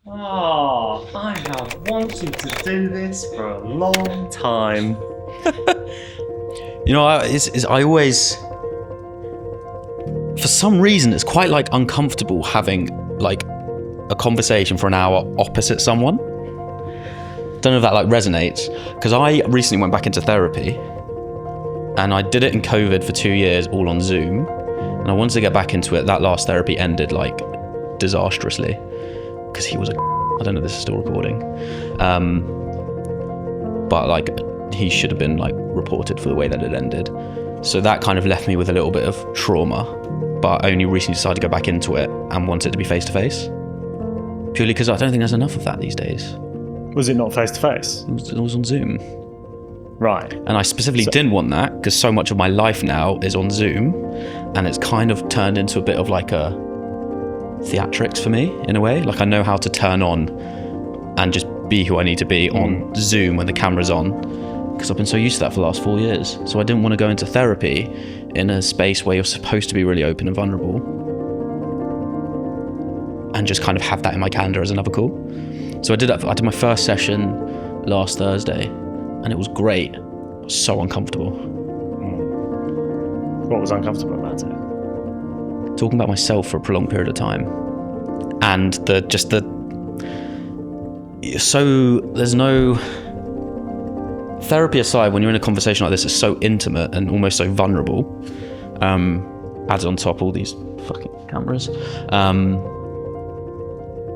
Oh, I have wanted to do this for a long time. I always, for some reason, it's quite like uncomfortable having like a conversation for an hour opposite someone. Don't know if that like resonates, because I recently went back into therapy and I did it in COVID for 2 years, all on Zoom, and I wanted to get back into it. That last therapy ended like disastrously because he was I don't know if this is still recording, but like he should have been like reported for the way that it ended. So that kind of left me with a little bit of trauma, but I only recently decided to go back into it and want it to be face to face, purely because I don't think there's enough of that these days. Was it not face to face? It was on Zoom. Right. And I specifically didn't want that because so much of my life now is on Zoom, and it's kind of turned into a bit of like a theatrics for me in a way. Like I know how to turn on and just be who I need to be on Zoom when the camera's on, because I've been so used to that for the last 4 years. So I didn't want to go into therapy in a space where you're supposed to be really open and vulnerable and just kind of have that in my calendar as another call. So I did that. I did my first session last Thursday and it was great. It was so uncomfortable. What was uncomfortable about it? Talking about myself for a prolonged period of time, and so there's no therapy aside, when you're in a conversation like this, it's so intimate and almost so vulnerable. Added on top all these fucking cameras.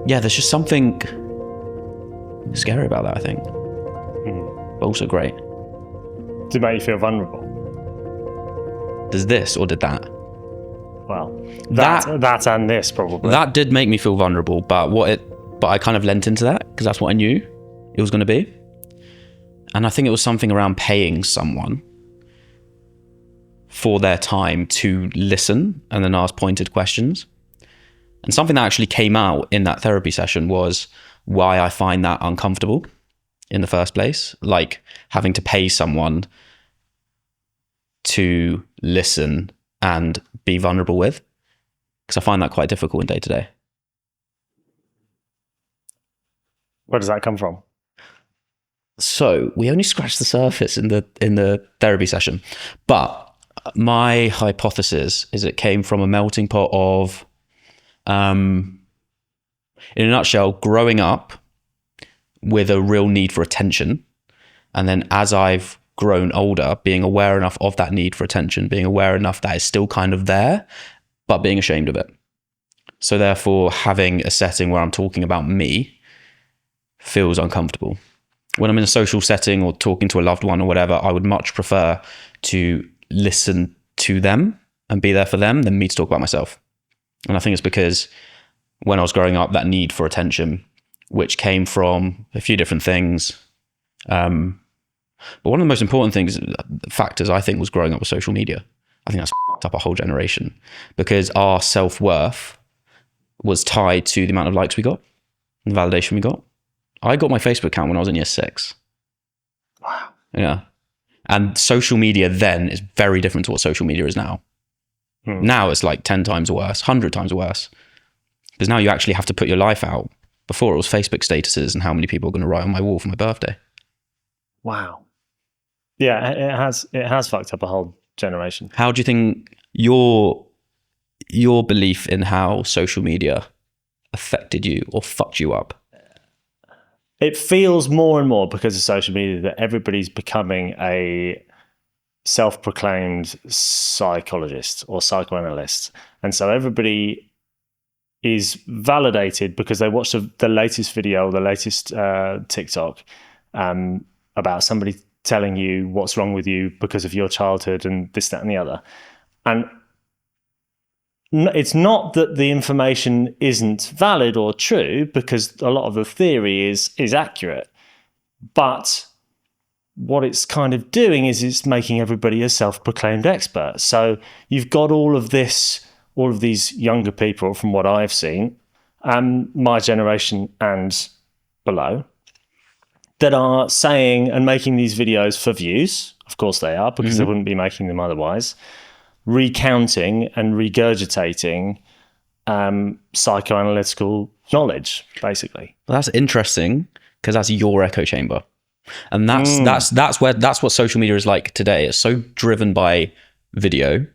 There's just something scary about that, I think. But also great. Did it make you feel vulnerable? Does this or did that? Well, that and this probably. That did make me feel vulnerable, but I kind of lent into that because that's what I knew it was going to be. And I think it was something around paying someone for their time to listen and then ask pointed questions. And something that actually came out in that therapy session was why I find that uncomfortable in the first place, like having to pay someone to listen and be vulnerable with, because I find that quite difficult in day to day. Where does that come from? So we only scratched the surface in the therapy session, but my hypothesis is it came from a melting pot of, in a nutshell, growing up with a real need for attention, and then as I've grown older, being aware enough of that need for attention, being aware enough that it's still kind of there, but being ashamed of it. So therefore, having a setting where I'm talking about me feels uncomfortable. When I'm in a social setting or talking to a loved one or whatever, I would much prefer to listen to them and be there for them than me to talk about myself. And I think it's because when I was growing up, that need for attention, which came from a few different things. But one of the most important factors I think was growing up with social media. I think that's f***ed up a whole generation, because our self-worth was tied to the amount of likes we got and the validation we got. I got my Facebook account when I was in year 6. Wow. Yeah. And social media then is very different to what social media is now. Now it's like 10 times worse, 100 times worse. Because now you actually have to put your life out. Before it was Facebook statuses and how many people are going to write on my wall for my birthday. Wow. Yeah, it has fucked up a whole generation. How do you think your belief in how social media affected you or fucked you up? It feels more and more because of social media that everybody's becoming a self-proclaimed psychologist or psychoanalyst. And so everybody is validated because they watch the latest video, the latest TikTok about somebody telling you what's wrong with you because of your childhood and this, that, and the other. And it's not that the information isn't valid or true, because a lot of the theory is accurate. But what it's kind of doing is it's making everybody a self-proclaimed expert. So you've got all of these younger people, from what I've seen, my generation and below, that are saying and making these videos for views. Of course they are, because they wouldn't be making them otherwise. Recounting and regurgitating psychoanalytical knowledge, basically. Well, that's interesting because that's your echo chamber. And that's what social media is like today. It's so driven by video.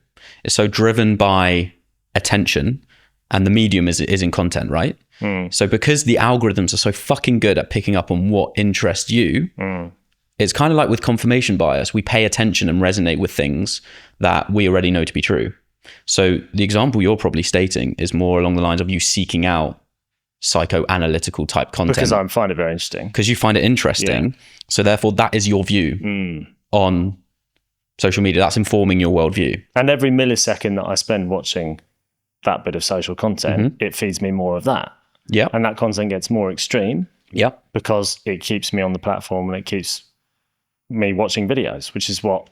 It's so driven by attention, and the medium is in content, right? So because the algorithms are so fucking good at picking up on what interests you, it's kind of like with confirmation bias. We pay attention and resonate with things that we already know to be true. So the example you're probably stating is more along the lines of you seeking out psychoanalytical type content. Because I find it very interesting. Because you find it interesting. Yeah. So therefore that is your view on social media. That's informing your worldview. And every millisecond that I spend watching that bit of social content, it feeds me more of that. Yeah. And that content gets more extreme. Yeah. Because it keeps me on the platform and it keeps me watching videos, which is what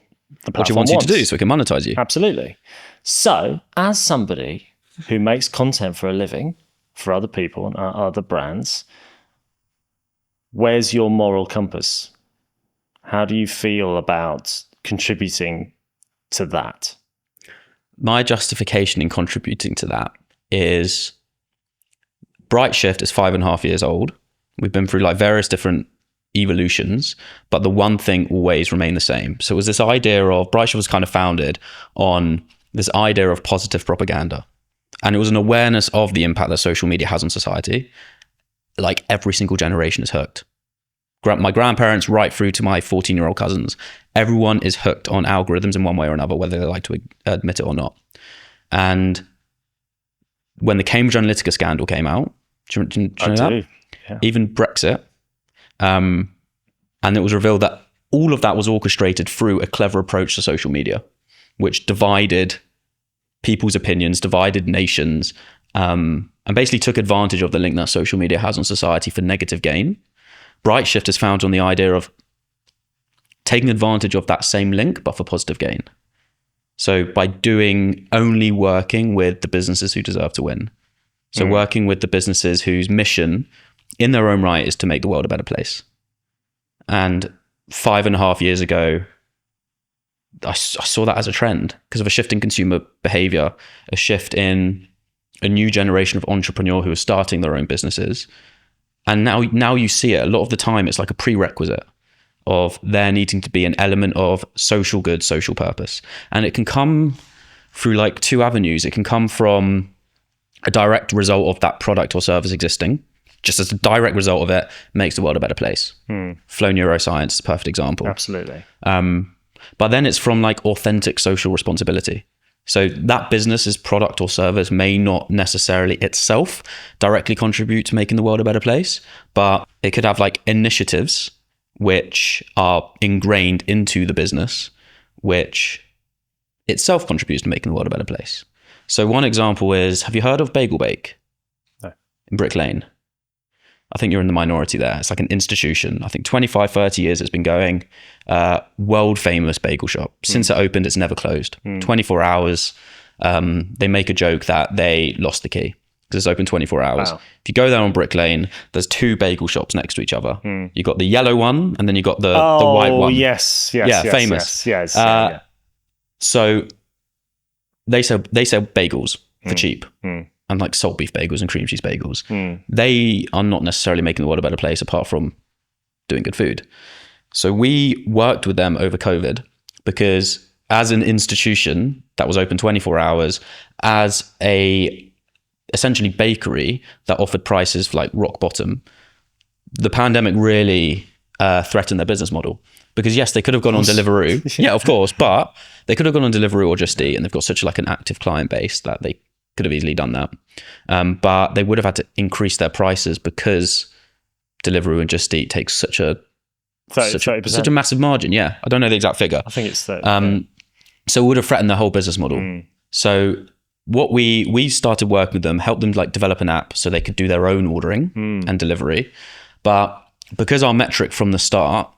the platform wants you to do so it can monetize you. Absolutely. So as somebody who makes content for a living, for other people and other brands, where's your moral compass? How do you feel about contributing to that? My justification in contributing to that is Bright Shift is 5.5 years old. We've been through like various different evolutions, but the one thing always remained the same. So it was this idea of, Bright Shift was kind of founded on this idea of positive propaganda. And it was an awareness of the impact that social media has on society. Like every single generation is hooked. My grandparents right through to my 14-year-old cousins, everyone is hooked on algorithms in one way or another, whether they like to admit it or not. And when the Cambridge Analytica scandal came out, do you know that? Yeah. Even Brexit. And it was revealed that all of that was orchestrated through a clever approach to social media, which divided people's opinions, divided nations, and basically took advantage of the link that social media has on society for negative gain. Bright Shift is founded on the idea of taking advantage of that same link, but for positive gain. So by only working with the businesses who deserve to win. So working with the businesses whose mission in their own right is to make the world a better place. And 5.5 years ago, I saw that as a trend because of a shift in consumer behavior, a shift in a new generation of entrepreneur who are starting their own businesses. And now you see it a lot of the time. It's like a prerequisite of there needing to be an element of social good, social purpose. And it can come through like two avenues. It can come from a direct result of that product or service existing. Just as a direct result of it makes the world a better place. Flow neuroscience is a perfect example. Absolutely. But then it's from like authentic social responsibility. So that business's product or service may not necessarily itself directly contribute to making the world a better place, but it could have like initiatives which are ingrained into the business, which itself contributes to making the world a better place. So one example is, have you heard of Bagel Bake? No. In Brick Lane? I think you're in the minority there. It's like an institution. I think 25, 30 years it's been going. World famous bagel shop. Since it opened, it's never closed. 24 hours. They make a joke that they lost the key because it's open 24 hours. Wow. If you go there on Brick Lane, there's two bagel shops next to each other. You got the yellow one and then you got the white one. Oh, yes, famous. Yes. So they sell bagels for cheap. And like salt beef bagels and cream cheese bagels. They are not necessarily making the world a better place apart from doing good food. So we worked with them over COVID because as an institution that was open 24 hours, as a essentially bakery that offered prices for like rock bottom, the pandemic really threatened their business model. Because yes, they could have gone on Deliveroo. Yeah, of course. But they could have gone on Deliveroo or Just Eat, and they've got such like an active client base that they could have easily done that. But they would have had to increase their prices because Deliveroo and Just Eat takes such a massive margin. Yeah, I don't know the exact figure. I think it's 30. So it would have threatened their whole business model. So what we started working with them, helped them like develop an app so they could do their own ordering and delivery. But because our metric from the start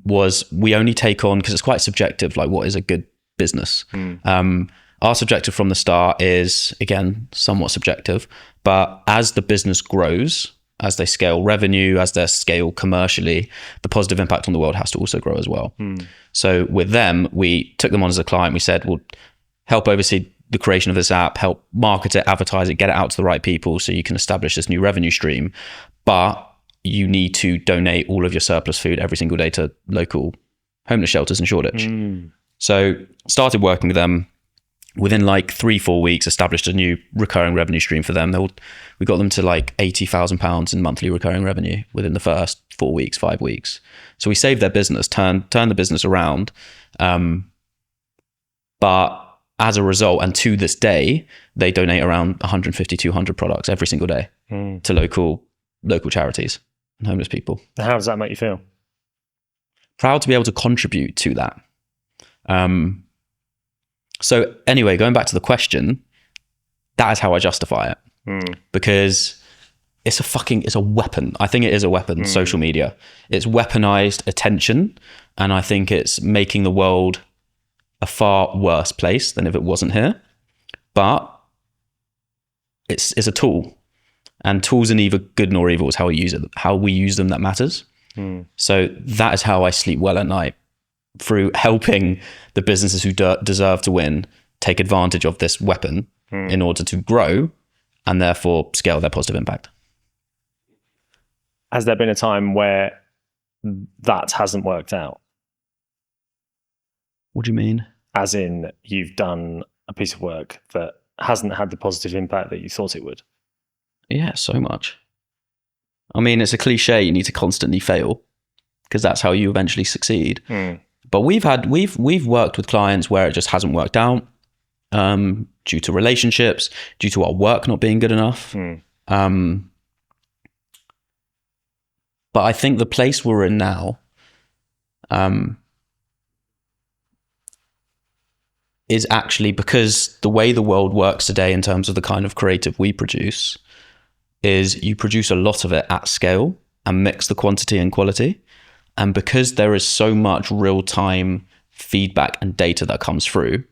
was we only take on, because it's quite subjective, like what is a good business. Our subjective from the start is, again, somewhat subjective, but as the business grows, as they scale revenue, as they scale commercially, the positive impact on the world has to also grow as well. So with them, we took them on as a client. We said, we'll help oversee the creation of this app, help market it, advertise it, get it out to the right people so you can establish this new revenue stream. But you need to donate all of your surplus food every single day to local homeless shelters in Shoreditch. So started working with them. Within like 3-4 weeks, established a new recurring revenue stream for them. We got them to like £80,000 in monthly recurring revenue within the first 4 weeks, 5 weeks. So we saved their business, turned the business around. But as a result, and to this day, they donate around 150, 200 products every single day to local charities and homeless people. How does that make you feel? Proud to be able to contribute to that. So anyway, going back to the question, that is how I justify it. Because it's a weapon. I think it is a weapon, social media. It's weaponized attention, and I think it's making the world a far worse place than if it wasn't here. But it's a tool, and tools are neither good nor evil. It's how we use it. How we use them that matters. So that is how I sleep well at night, through helping the businesses who deserve to win take advantage of this weapon in order to grow and therefore scale their positive impact. Has there been a time where that hasn't worked out? What do you mean? As in, you've done a piece of work that hasn't had the positive impact that you thought it would? Yeah, so much. I mean, it's a cliche, you need to constantly fail because that's how you eventually succeed. But we've worked with clients where it just hasn't worked out due to relationships, due to our work not being good enough. But I think the place we're in now is actually because the way the world works today in terms of the kind of creative we produce is you produce a lot of it at scale and mix the quantity and quality. And because there is so much real-time feedback and data that comes through,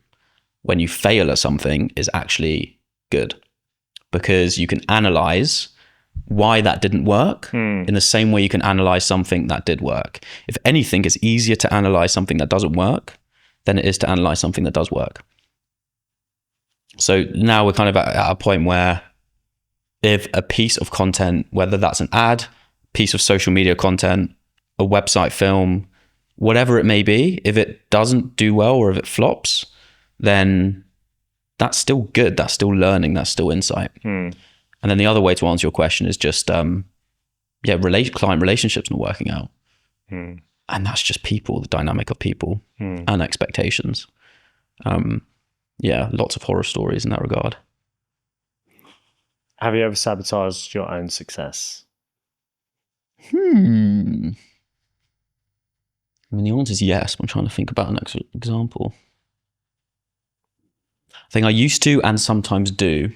when you fail at something is actually good, because you can analyze why that didn't work in the same way you can analyze something that did work. If anything, it's easier to analyze something that doesn't work than it is to analyze something that does work. So now we're kind of at a point where if a piece of content, whether that's an ad, piece of social media content, a website film, whatever it may be, if it doesn't do well or if it flops, then that's still good. That's still learning. That's still insight. And then the other way to answer your question is just, client relationships not working out. And that's just people, the dynamic of people and expectations. Lots of horror stories in that regard. Have you ever sabotaged your own success? I mean, the answer is yes. I'm trying to think about an example. I think I used to and sometimes do,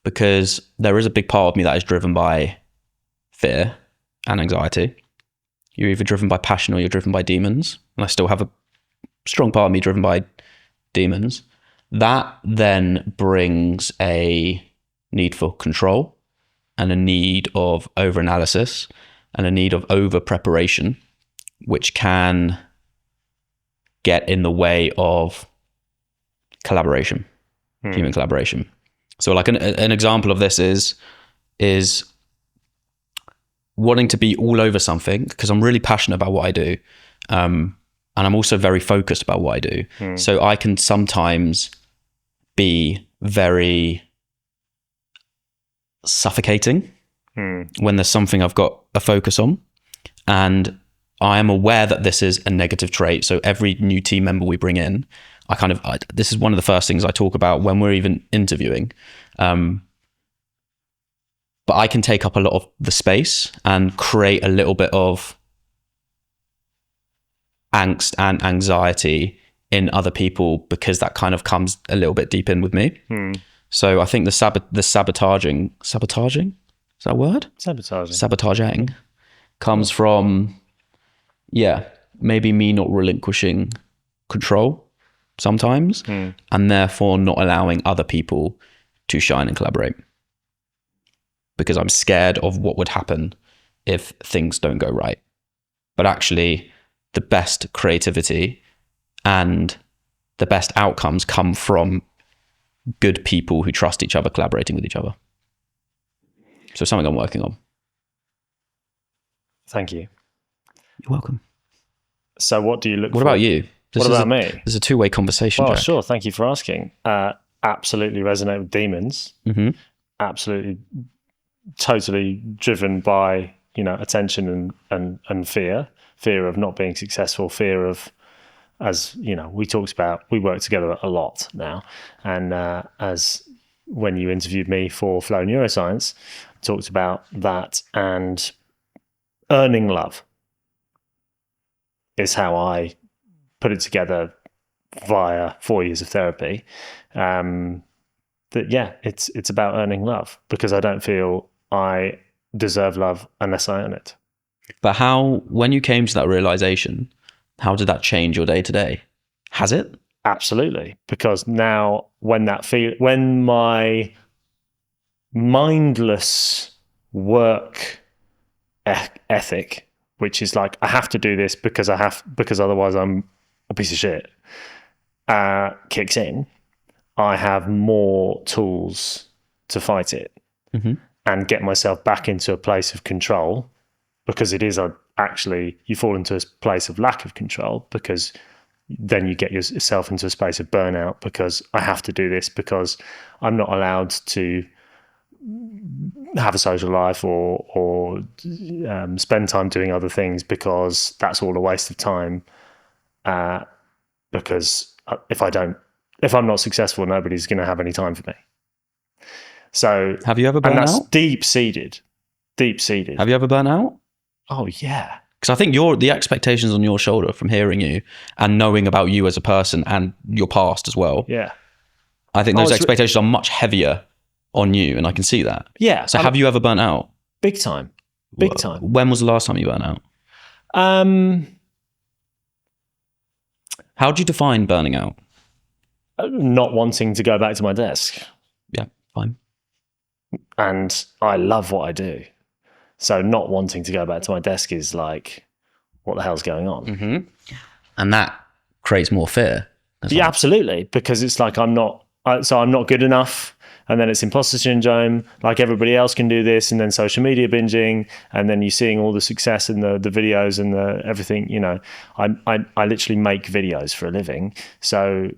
because there is a big part of me that is driven by fear and anxiety. You're either driven by passion or you're driven by demons. And I still have a strong part of me driven by demons. That then brings a need for control and a need of over-analysis and a need of over-preparation, which can get in the way of collaboration, human collaboration. So like an example of this is wanting to be all over something, because I'm really passionate about what I do. And I'm also very focused about what I do. So I can sometimes be very suffocating when there's something I've got a focus on. And I am aware that this is a negative trait. So every new team member we bring in, this is one of the first things I talk about when we're even interviewing. But I can take up a lot of the space and create a little bit of angst and anxiety in other people, because that kind of comes a little bit deep in with me. So I think the sabotaging, is that a word? Sabotaging comes from, maybe me not relinquishing control sometimes, and therefore not allowing other people to shine and collaborate, because I'm scared of what would happen if things don't go right. But actually, the best creativity and the best outcomes come from good people who trust each other, collaborating with each other. So something I'm working on. Thank you. You're welcome. So what do you look for? What about you? What about me? This is a two-way conversation, Well, Jack. sure. Thank you for asking. Absolutely resonate with demons. Mm-hmm. Absolutely, totally driven by, attention and fear of not being successful, fear of, as we talked about, we work together a lot now, and as when you interviewed me for Flow Neuroscience, talked about that, and earning love is how I put it together via 4 years of therapy. It's about earning love, because I don't feel I deserve love unless I earn it. But when you came to that realization, how did that change your day to day? Has it? Absolutely, because now when my mindless work ethic, which is like, I have to do this because otherwise I'm a piece of shit, kicks in, I have more tools to fight it and get myself back into a place of control, because it is actually, you fall into a place of lack of control, because then you get yourself into a space of burnout, because I have to do this, because I'm not allowed to have a social life or spend time doing other things, because that's all a waste of time. Because if I'm not successful, nobody's going to have any time for me. So have you ever burnt out? That's deep seated. Have you ever burnt out? Oh yeah. Because I think the expectations on your shoulder from hearing you and knowing about you as a person and your past as well. Yeah. I think those expectations are much heavier on you, and I can see that. Yeah. So have you ever burnt out? Big time. Big time. When was the last time you burnt out? How do you define burning out? Not wanting to go back to my desk. Yeah, fine. And I love what I do. So not wanting to go back to my desk is like, what the hell's going on? Mm-hmm. And that creates more fear. Yeah, absolutely. Because it's like, I'm not good enough. And then it's imposter syndrome, like everybody else can do this, and then social media binging, and then you're seeing all the success in the videos and the everything. I literally make videos for a living, so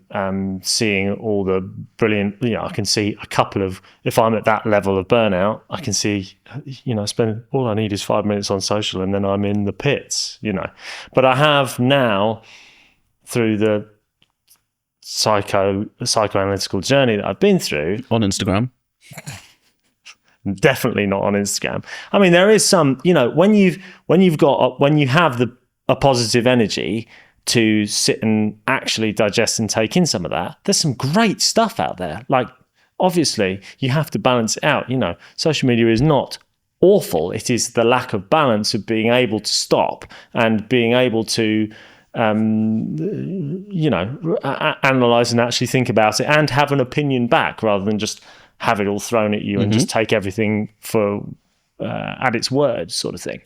seeing all the brilliant, I can see a couple of, if I'm at that level of burnout, I can see, spend, all I need is 5 minutes on social, and then I'm in the pits, But I have now, through the psychoanalytical journey that I've been through. On Instagram? Definitely not on Instagram. I mean, there is some, when you have a positive energy to sit and actually digest and take in some of that, there's some great stuff out there. Like, obviously, you have to balance it out. Social media is not awful. It is the lack of balance of being able to stop and being able to analyze and actually think about it and have an opinion back, rather than just have it all thrown at you and just take everything for at its word, sort of thing.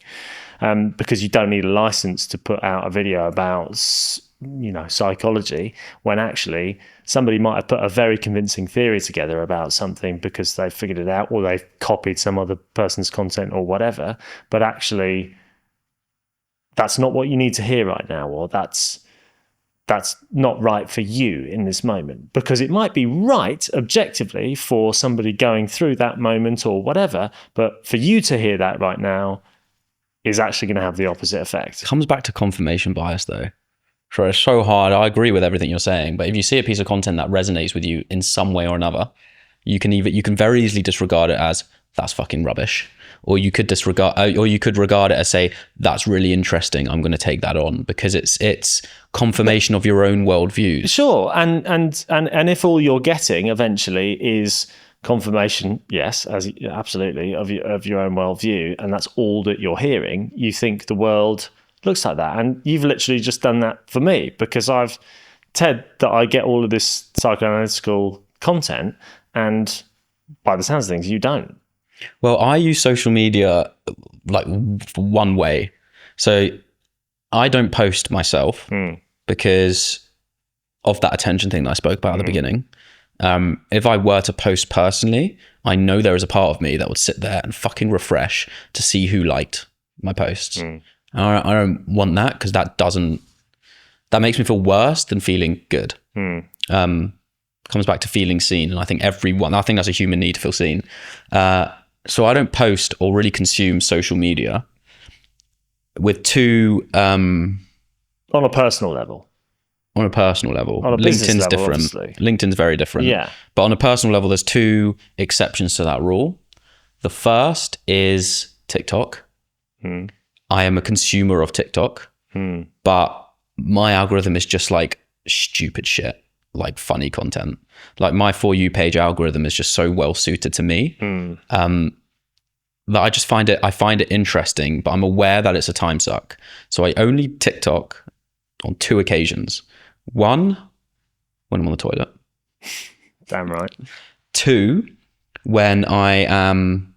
Because you don't need a license to put out a video about psychology, when actually somebody might have put a very convincing theory together about something because they've figured it out, or they've copied some other person's content or whatever, but actually that's not what you need to hear right now, or that's not right for you in this moment, because it might be right objectively for somebody going through that moment or whatever, but for you to hear that right now is actually going to have the opposite effect. It comes back to confirmation bias, though. Sure, it's so hard. I agree with everything you're saying, but if you see a piece of content that resonates with you in some way or another, you can very easily disregard it as, that's fucking rubbish. Or you could regard it as, say, that's really interesting, I'm going to take that on, because it's confirmation of your own worldviews. Sure, and if all you're getting eventually is confirmation, yes, absolutely, of your own worldview, and that's all that you're hearing, you think the world looks like that. And you've literally just done that for me, because I've said that I get all of this psychoanalytical content, and by the sounds of things, you don't. Well, I use social media like one way. So I don't post myself because of that attention thing that I spoke about at the beginning. If I were to post personally, I know there is a part of me that would sit there and fucking refresh to see who liked my posts. I don't want that, because that makes me feel worse than feeling good. Comes back to feeling seen, and I think that's a human need to feel seen. So I don't post or really consume social media with two On a personal level. on a personal level. On a business LinkedIn's level, different. obviously. LinkedIn's very different. Yeah. But on a personal level, there's two exceptions to that rule. The first is TikTok. I am a consumer of TikTok, but my algorithm is just like stupid shit, like funny content. Like my For You page algorithm is just so well suited to me that I just find it interesting, but I'm aware that it's a time suck. So I only TikTok on 2 occasions. 1, when I'm on the toilet. Damn right. 2, when I am,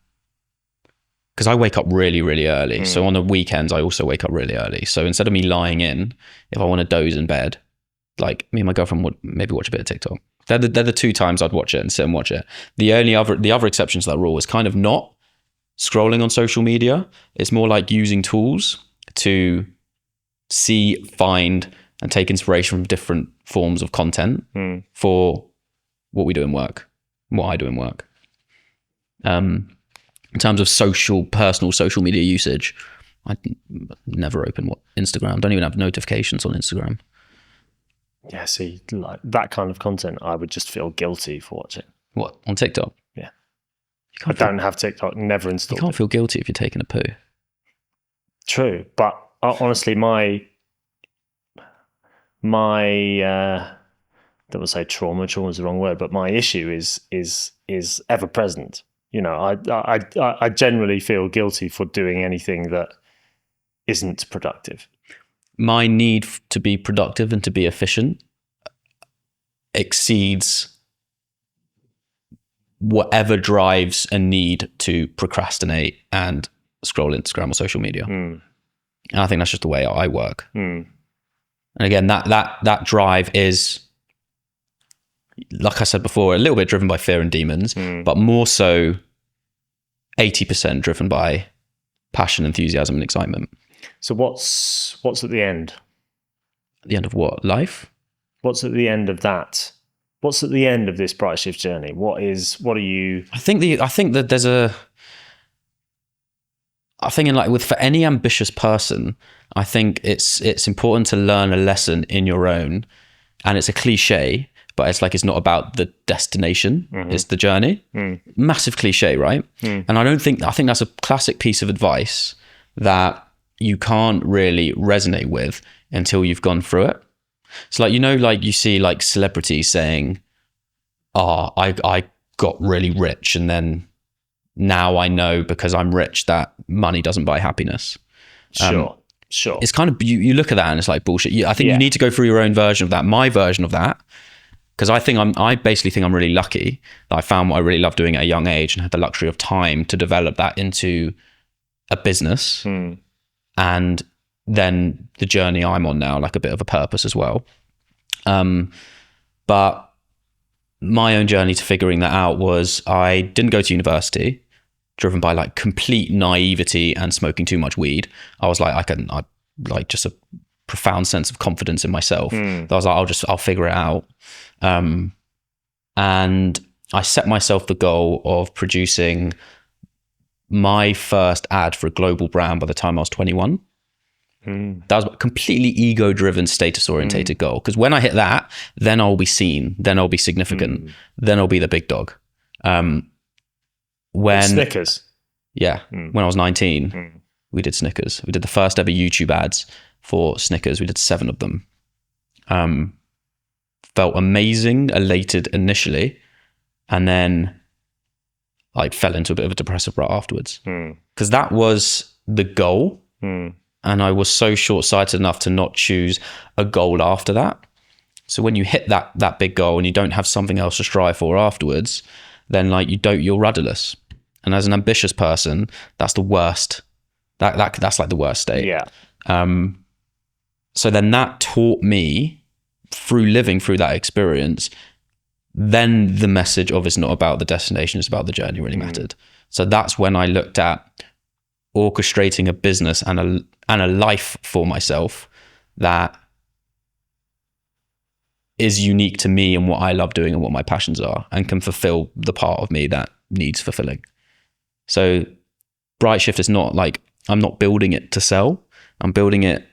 because I wake up really, really early. So on the weekends, I also wake up really early. So instead of me lying in, if I want to doze in bed, like me and my girlfriend would maybe watch a bit of TikTok. They're the 2 times I'd watch it and sit and watch it. The other exception to that rule is kind of not scrolling on social media. It's more like using tools to see, find, and take inspiration from different forms of content for what we do in work, what I do in work. In terms of personal social media usage, I never open Instagram. Don't even have notifications on Instagram. Yeah, see, like that kind of content, I would just feel guilty for watching. What, on TikTok? Yeah. I don't have TikTok, never installed You can't it. feel guilty if you're taking a poo. True, but honestly, my I don't want to say trauma is the wrong word, but my issue is ever present. You know, I generally feel guilty for doing anything that isn't productive. My need to be productive and to be efficient exceeds whatever drives a need to procrastinate and scroll Instagram or social media. And I think that's just the way I work. And again, that drive is, like I said before, a little bit driven by fear and demons, but more so 80% driven by passion, enthusiasm, and excitement. So what's at the end? At the end of what? Life? What's at the end of that? What's at the end of this bright shift journey? What are you? I think that there's for any ambitious person, I think it's important to learn a lesson in your own, and it's a cliche, but it's not about the destination, it's the journey. Massive cliche, right? And I think that's a classic piece of advice that you can't really resonate with until you've gone through it. So you see like celebrities saying, I got really rich, and then now I know because I'm rich that money doesn't buy happiness. Sure. It's kind of, you look at that and it's like bullshit. I think you need to go through your own version of that. My version of that, because I basically think I'm really lucky that I found what I really love doing at a young age and had the luxury of time to develop that into a business. And then the journey I'm on now, like a bit of a purpose as well. But my own journey to figuring that out was, I didn't go to university, driven by like complete naivety and smoking too much weed. I was like, I like just a profound sense of confidence in myself. I was like, I'll figure it out. And I set myself the goal of producing my first ad for a global brand by the time I was 21. That was a completely ego-driven, status-orientated goal. Because when I hit that, then I'll be seen, then I'll be significant, then I'll be the big dog. When Snickers. Yeah, when I was 19, we did Snickers. We did the first ever YouTube ads for Snickers. We did 7 of them. Felt amazing, elated initially, and then I fell into a bit of a depressive rut afterwards. Because that was the goal. And I was so short-sighted enough to not choose a goal after that. So when you hit that big goal and you don't have something else to strive for afterwards, then you're rudderless. And as an ambitious person, that's the worst. That's like the worst state. Yeah. So then that taught me, through living through that experience, then the message of it's not about the destination, it's about the journey really mattered. So that's when I looked at orchestrating a business and a life for myself that is unique to me and what I love doing and what my passions are, and can fulfill the part of me that needs fulfilling. So Bright Shift is not like, I'm not building it to sell. I'm building it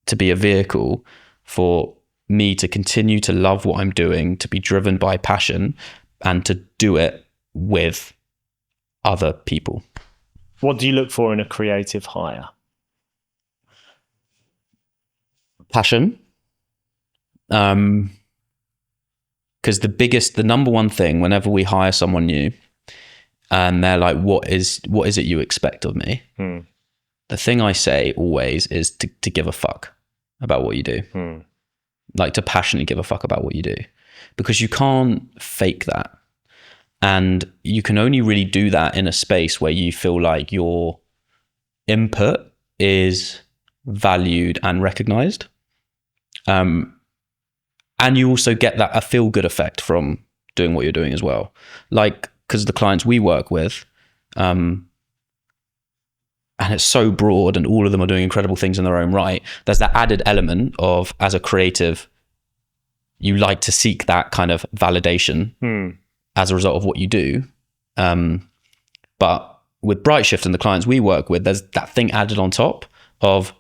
to be a vehicle for me to continue to love what I'm doing, to be driven by passion, and to do it with other people. What do you look for in a creative hire? Passion. Because the number one thing whenever we hire someone new and they're like, what is it you expect of me? The thing I say always is to give a fuck about what you do. Like to passionately give a fuck about what you do, because you can't fake that. And you can only really do that in a space where you feel like your input is valued and recognized. And you also get a feel good effect from doing what you're doing as well. Like, because the clients we work with, and it's so broad and all of them are doing incredible things in their own right, there's that added element of, as a creative, you like to seek that kind of validation as a result of what you do. But with Bright Shift and the clients we work with, there's that thing added on top of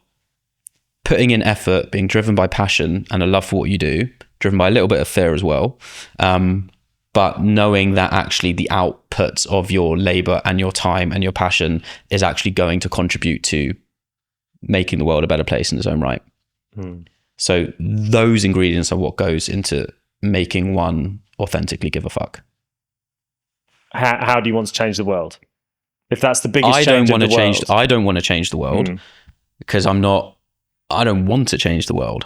putting in effort, being driven by passion and a love for what you do, driven by a little bit of fear as well. But knowing that actually the outputs of your labor and your time and your passion is actually going to contribute to making the world a better place in its own right. So those ingredients are what goes into making one authentically give a fuck. How do you want to change the world? If that's the biggest I change don't want in to the change. world. I don't want to change the world because I don't want to change the world.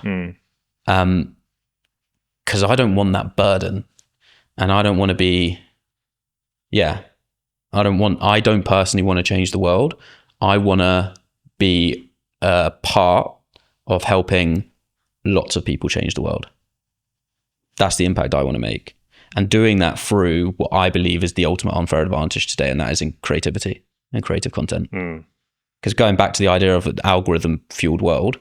Because I don't want that burden, and I don't want to be. I don't personally want to change the world. I want to be a part of helping lots of people change the world. That's the impact I want to make. And doing that through what I believe is the ultimate unfair advantage today, and that is in creativity and creative content. Because going back to the idea of an algorithm-fueled world,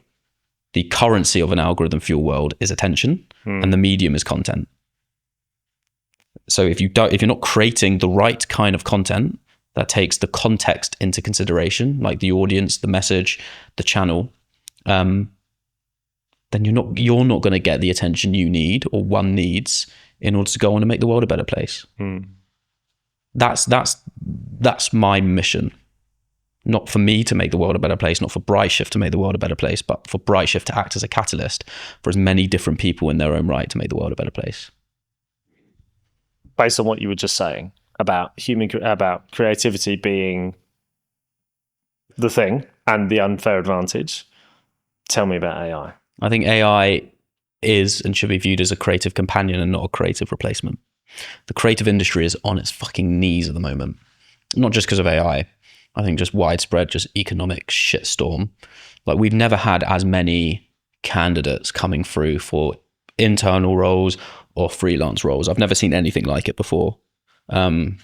the currency of an algorithm-fueled world is attention, and the medium is content. So if you're not creating the right kind of content that takes the context into consideration, like the audience, the message, the channel, then you're not going to get the attention you need or one needs in order to go on and make the world a better place. That's my mission. Not for me to make the world a better place, not for Bright Shift to make the world a better place, but for Bright Shift to act as a catalyst for as many different people in their own right to make the world a better place. Based on what you were just saying about about creativity being the thing and the unfair advantage, tell me about AI. I think AI is and should be viewed as a creative companion and not a creative replacement. The creative industry is on its fucking knees at the moment. Not just because of AI. I think just widespread, just economic shitstorm. Like, we've never had as many candidates coming through for internal roles or freelance roles. I've never seen anything like it before. I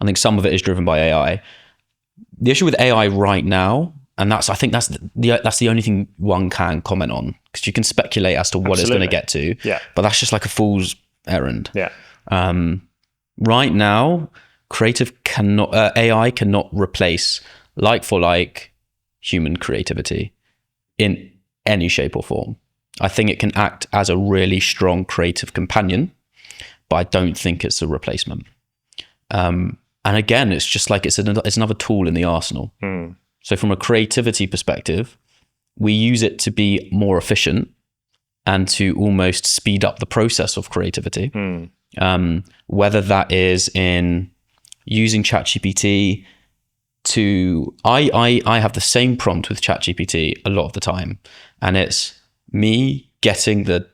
think some of it is driven by AI. The issue with AI right now, and I think that's the only thing one can comment on, because you can speculate as to what it's going to get to. Yeah. But that's just like a fool's errand. Yeah. Right now, AI cannot replace like for like human creativity in any shape or form. I think it can act as a really strong creative companion, but I don't think it's a replacement. And again, it's just like it's another tool in the arsenal. So from a creativity perspective, we use it to be more efficient and to almost speed up the process of creativity. Whether that is in using ChatGPT to, I have the same prompt with ChatGPT a lot of the time, and it's me getting the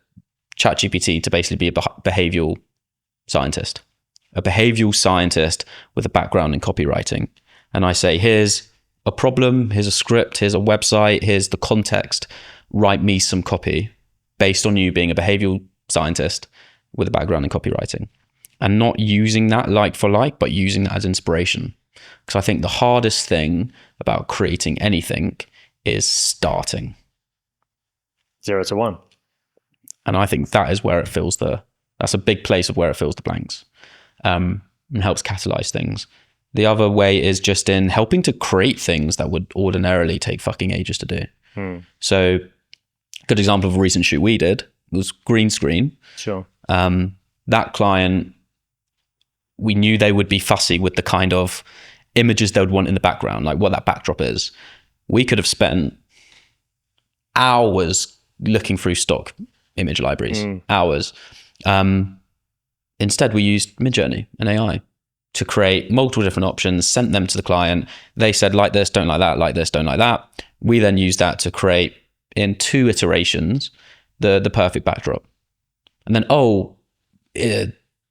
ChatGPT to basically be a behavioral scientist with a background in copywriting. And I say, here's a problem, here's a script, here's a website, here's the context. Write me some copy based on you being a behavioral scientist with a background in copywriting, and not using that like for like, but using that as inspiration. Because I think the hardest thing about creating anything is starting. 0 to 1. And I think that is where that's a big place of where it fills the blanks, and helps catalyze things. The other way is just in helping to create things that would ordinarily take fucking ages to do. So a good example of a recent shoot we did was green screen. Sure. That client, we knew they would be fussy with the kind of images they would want in the background, like what that backdrop is. We could have spent hours looking through stock image libraries, hours. Instead, we used Midjourney and AI to create multiple different options, sent them to the client. They said, like this, don't like that, like this, don't like that. We then used that to create, in 2 iterations, the perfect backdrop. And then,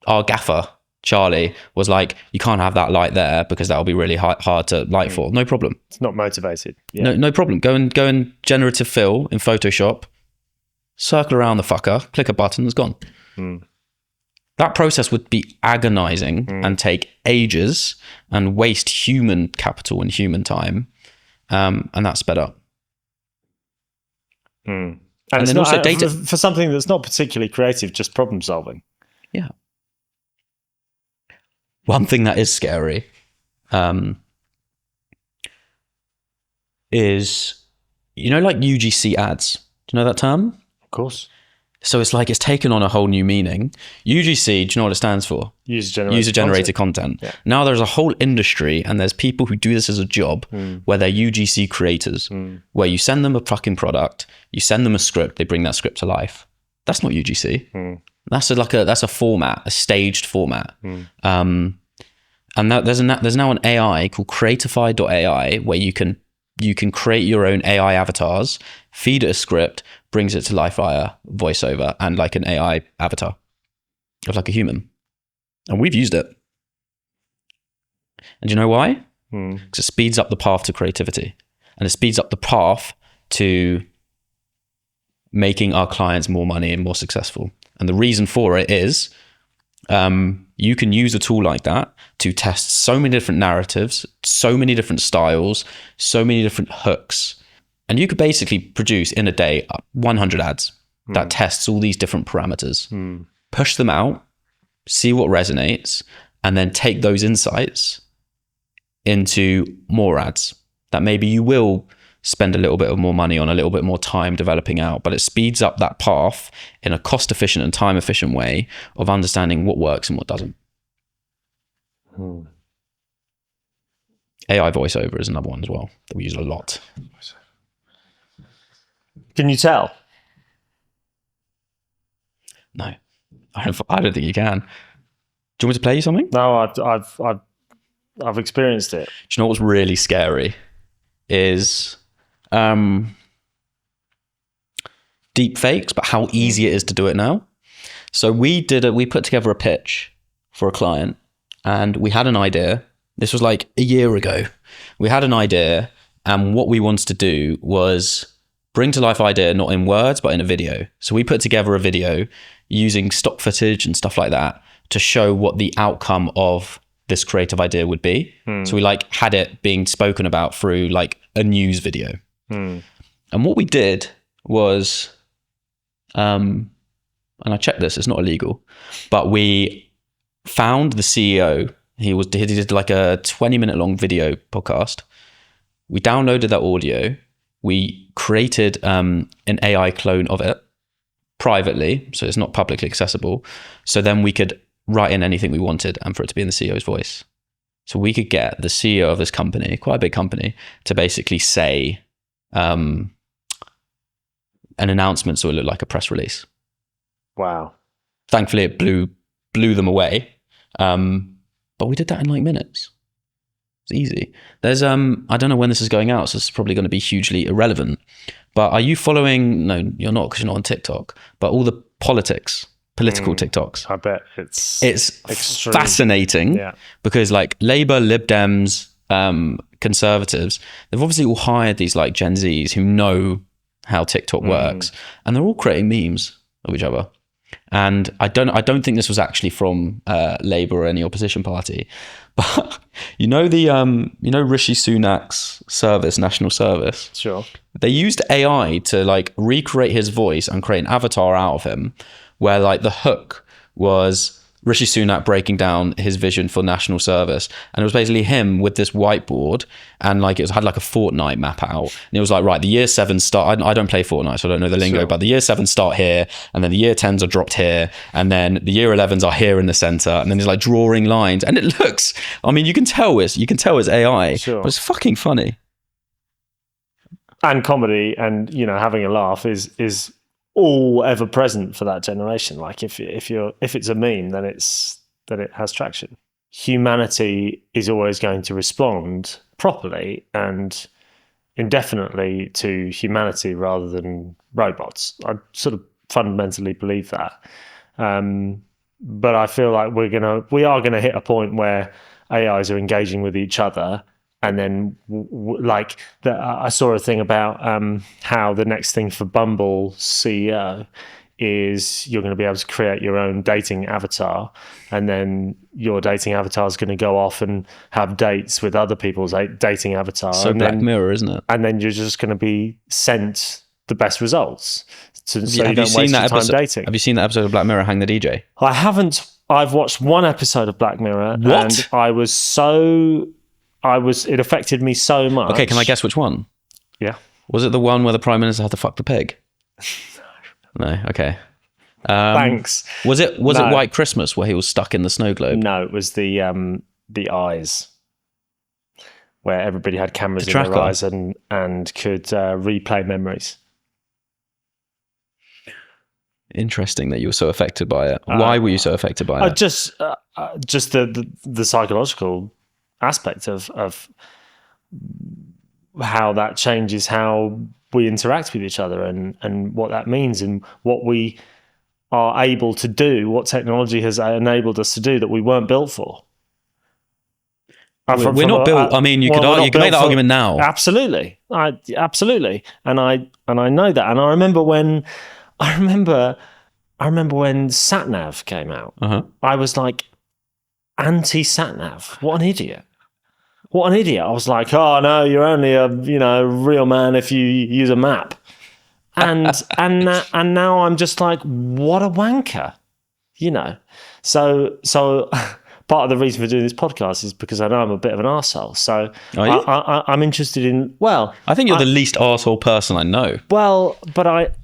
our gaffer, Charlie, was like, you can't have that light there because that'll be really hard to light for. No problem. It's not motivated. Yeah. No problem. Go and generative fill in Photoshop, circle around the fucker, click a button, it's gone. That process would be agonizing and take ages and waste human capital and human time. And that's sped up. And then it's also not, data for something that's not particularly creative, just problem solving. Yeah. One thing that is scary is, like UGC ads. Do you know that term? Of course. So it's like it's taken on a whole new meaning. UGC, do you know what it stands for? User-generated content. Yeah. Now there's a whole industry, and there's people who do this as a job where they're UGC creators, where you send them a fucking product, you send them a script, they bring that script to life. That's not UGC. That's that's a format, a staged format. And there's now an AI called Creatify.ai where you can create your own AI avatars, feed it a script, brings it to life via voiceover and like an AI avatar of like a human. And we've used it. And do you know why? Because it speeds up the path to creativity, and it speeds up the path to making our clients more money and more successful. And the reason for it is you can use a tool like that to test so many different narratives, so many different styles, so many different hooks. And you could basically produce in a day 100 ads that tests all these different parameters, push them out, see what resonates, and then take those insights into more ads that maybe you will spend a little bit of more money on, a little bit more time developing out, but it speeds up that path in a cost efficient and time efficient way of understanding what works and what doesn't. AI voiceover is another one as well that we use a lot. Can you tell? No, I don't think you can. Do you want me to play you something? No, I've experienced it. Do you know what's really scary is deep fakes, but how easy it is to do it now. So we put together a pitch for a client, and we had an idea. This was like a year ago. We had an idea, and what we wanted to do was bring to life idea, not in words, but in a video. So we put together a video using stock footage and stuff like that to show what the outcome of this creative idea would be. So we like had it being spoken about through like a news video. And what we did was, and I checked this, it's not illegal, but we found the CEO. He did like a 20-minute long video podcast. We downloaded that audio. We created an AI clone of it privately, so it's not publicly accessible. So then we could write in anything we wanted and for it to be in the CEO's voice. So we could get the CEO of this company, quite a big company, to basically say an announcement so it looked like a press release. Wow. Thankfully, it blew them away. But we did that in like minutes. It's easy. There's I don't know when this is going out, so it's probably going to be hugely irrelevant. But are you following? No, you're not, because you're not on TikTok. But all the political TikToks. I bet it's extreme. Fascinating. Because like Labour, Lib Dems, Conservatives, they've obviously all hired these like Gen Zs who know how TikTok works, and they're all creating memes of each other. And I don't think this was actually from Labour or any opposition party, but you know Rishi Sunak's service, national service. Sure. They used AI to like recreate his voice and create an avatar out of him, where like the hook was Rishi Sunak breaking down his vision for national service, and it was basically him with this whiteboard, and like had like a Fortnite map out, and it was like, right, the year 7 start. I don't play Fortnite, so I don't know the lingo, but the year 7 start here, and then the year 10s are dropped here, and then the year 11s are here in the center, and then there's like drawing lines, and it looks. I mean, you can tell it's AI, sure. but it's fucking funny. And comedy, and having a laugh is all ever present for that generation. Like if it's a meme, then it has traction. Humanity is always going to respond properly and indefinitely to humanity rather than robots. I sort of fundamentally believe that. But I feel like we are gonna hit a point where AIs are engaging with each other. And then, I saw a thing about how the next thing for Bumble's CEO is you're going to be able to create your own dating avatar, and then your dating avatar is going to go off and have dates with other people's dating avatars. So Black Mirror, isn't it? And then you're just going to be sent the best results, so you don't waste your time dating. Have you seen that episode of Black Mirror, Hang the DJ? I haven't. I've watched one episode of Black Mirror, What? And it affected me so much. Okay, can I guess which one? Yeah. Was it the one where the Prime Minister had to fuck the pig? No. Okay. Thanks. Was it White Christmas where he was stuck in the snow globe? No, it was the eyes, where everybody had cameras in their eyes and could replay memories. Interesting that you were so affected by it. Why were you so affected by it? Just the psychological aspect of how that changes how we interact with each other and what that means and what we are able to do, what technology has enabled us to do that we weren't built for. We're not built. I mean, you could make that argument now. Absolutely, absolutely, and I know that. And I remember when SatNav came out. I was like, anti-SatNav. What an idiot. What an idiot. I was like, oh no, you're only a real man if you use a map. And now I'm just like, what a wanker. So part of the reason for doing this podcast is because I know I'm a bit of an arsehole. So I'm interested in, I think you're the least arsehole person I know. Well, but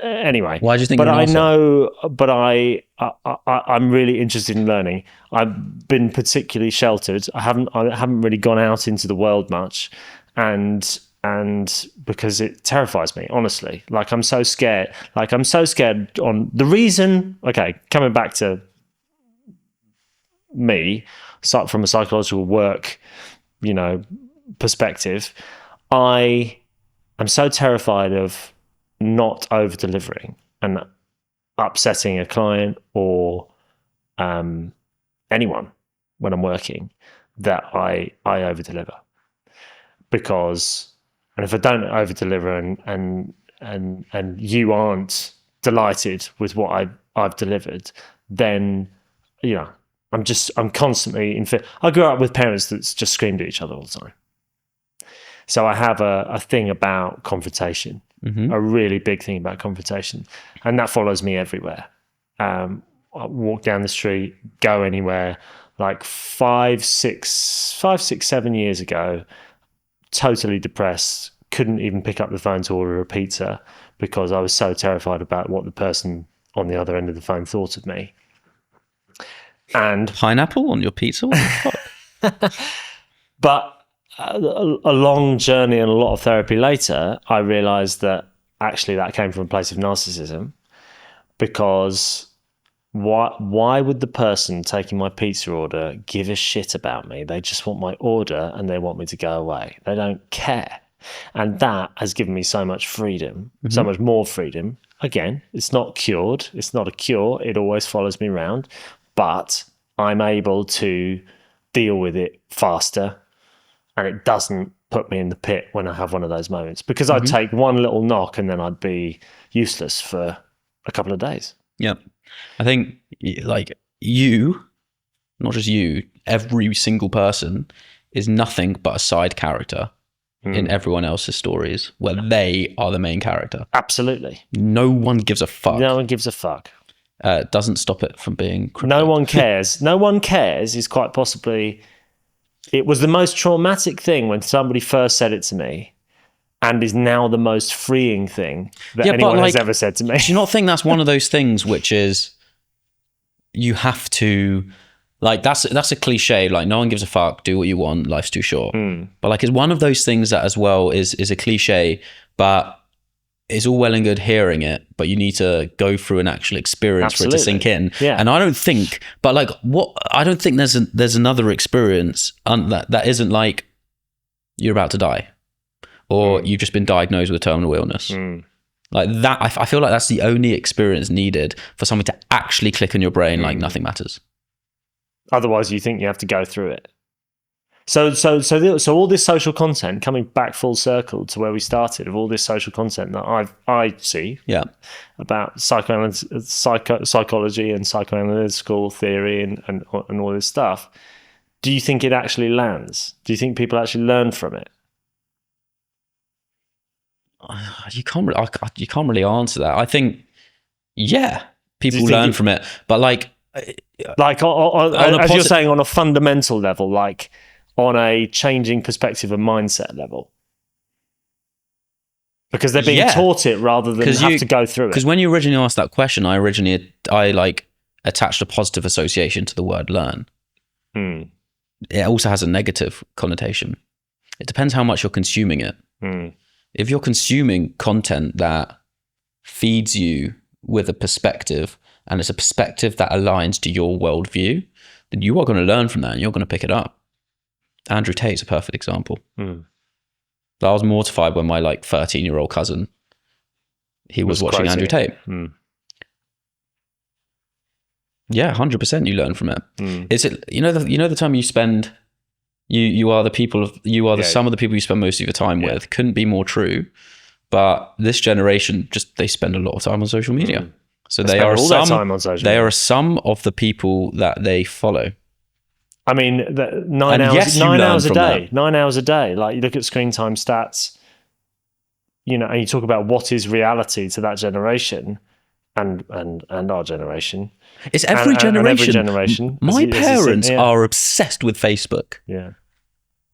anyway. Why do you think? But I know. But I'm really interested in learning. I've been particularly sheltered. I haven't really gone out into the world much, and because it terrifies me, honestly. Like I'm so scared. On the reason. Okay, coming back to me, from a psychological work, perspective, I am so terrified of not over delivering and upsetting a client or anyone when I'm working, that I over deliver. Because, and if I don't over deliver and you aren't delighted with what I've delivered, then I'm constantly in fear. I grew up with parents that just screamed at each other all the time. So I have a thing about confrontation. A really big thing about confrontation, and that follows me everywhere. I walk down the street, go anywhere. Like 5, 6, 7 years ago, totally depressed, couldn't even pick up the phone to order a pizza because I was so terrified about what the person on the other end of the phone thought of me. And pineapple on your pizza? What the fuck? But a long journey and a lot of therapy later, I realized that actually that came from a place of narcissism, because why would the person taking my pizza order give a shit about me? They just want my order and they want me to go away. They don't care. And that has given me so much freedom, so much more freedom. Again, it's not cured. It's not a cure. It always follows me around, but I'm able to deal with it faster. And it doesn't put me in the pit when I have one of those moments, because I'd take one little knock and then I'd be useless for a couple of days. Yeah. I think like you, not just you, every single person is nothing but a side character in everyone else's stories where they are the main character. Absolutely. No one gives a fuck. No one gives a fuck. Doesn't stop it from being crypto. No one cares. No one cares is quite possibly... It was the most traumatic thing when somebody first said it to me, and is now the most freeing thing that anyone has ever said to me. Do you not think that's one of those things which is you have to, like, that's a cliche, like no one gives a fuck, do what you want, life's too short. But like it's one of those things that as well is a cliche, but it's all well and good hearing it, but you need to go through an actual experience for it to sink in. Yeah. And I don't think, but like I don't think there's another experience that isn't like you're about to die or you've just been diagnosed with a terminal illness. Like that, I feel like that's the only experience needed for something to actually click in your brain like nothing matters. Otherwise, you think you have to go through it. So all this social content, coming back full circle to where we started, of all this social content that I see about psychology and psychoanalytical theory and all this stuff, do you think it actually lands? Do you think people actually learn from it? You can't really answer that. I think, people learn from it, but like as you're saying, on a fundamental level, like on a changing perspective and mindset level, because they're being taught it rather than have to go through it. Because when you originally asked that question, I like attached a positive association to the word learn. It also has a negative connotation. It depends how much you're consuming it. If you're consuming content that feeds you with a perspective, and it's a perspective that aligns to your worldview, then you are going to learn from that and you're going to pick it up. Andrew Tate's a perfect example. I was mortified when my 13-year-old cousin, he was watching Andrew Tate. Yeah, 100% you learn from it. Is it, the time you spend, you are the people some of the people you spend most of your time with. Couldn't be more true. But this generation, they spend a lot of time on social media. So they are some of the people that they follow. I mean, 9 hours a day. 9 hours a day. Like, you look at screen time stats, and you talk about what is reality to that generation and our generation. It's every generation. And every generation. My parents are obsessed with Facebook. Yeah.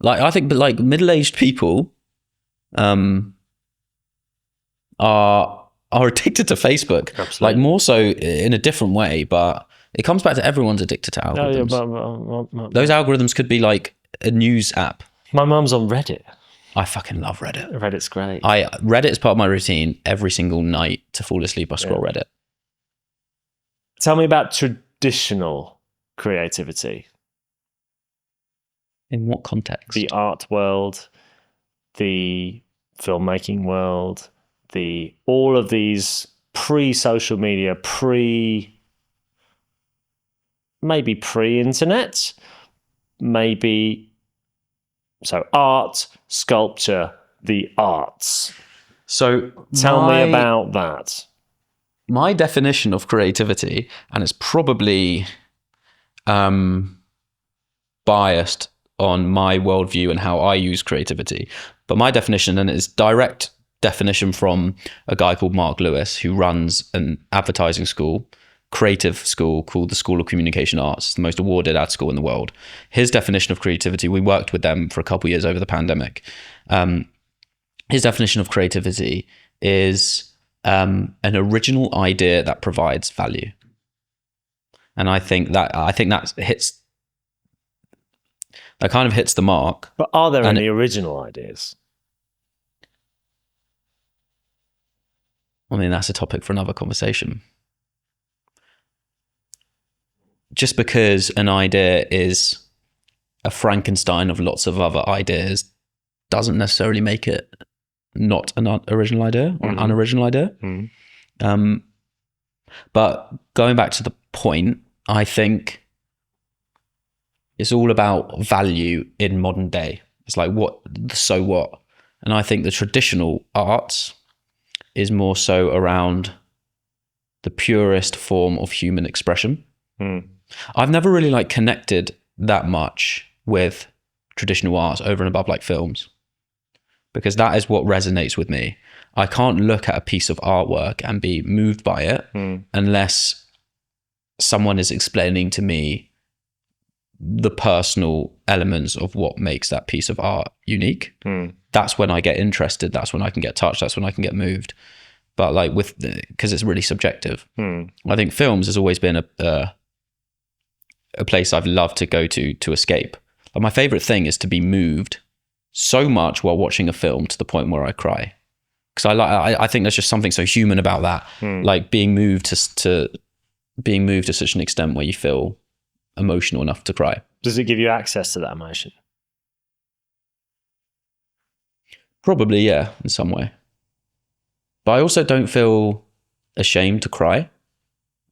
Like, I think, but like middle-aged people are addicted to Facebook. Absolutely. Like, more so in a different way, but it comes back to everyone's addicted to algorithms. Those algorithms could be like a news app. My mum's on Reddit. I fucking love Reddit. Reddit's great. Reddit is part of my routine. Every single night to fall asleep, I scroll Reddit. Tell me about traditional creativity. In what context? The art world, the filmmaking world, all of these pre-social media, maybe pre-internet, so art, sculpture, the arts. So tell me about that. My definition of creativity, and it's probably biased on my worldview and how I use creativity, but my definition, and it's direct definition from a guy called Mark Lewis, who runs an advertising school, creative school called the School of Communication Arts. It's the most awarded ad school in the world. His definition of creativity, we worked with them for a couple of years over the pandemic. His definition of creativity is an original idea that provides value. And I think that kind of hits the mark. But are there any original ideas? I mean, that's a topic for another conversation. Just because an idea is a Frankenstein of lots of other ideas doesn't necessarily make it not an original idea or an unoriginal idea. But going back to the point, I think it's all about value in modern day. It's like, so what? And I think the traditional arts is more so around the purest form of human expression. Mm. I've never really like connected that much with traditional arts over and above like films, because that is what resonates with me. I can't look at a piece of artwork and be moved by it unless someone is explaining to me the personal elements of what makes that piece of art unique. That's when I get interested. That's when I can get touched. That's when I can get moved. But like because it's really subjective. I think films has always been a place I've loved to go to escape. Like my favorite thing is to be moved so much while watching a film to the point where I cry. Because I think there's just something so human about that. Like being moved to such an extent where you feel emotional enough to cry. Does it give you access to that emotion? Probably, yeah, in some way. But I also don't feel ashamed to cry.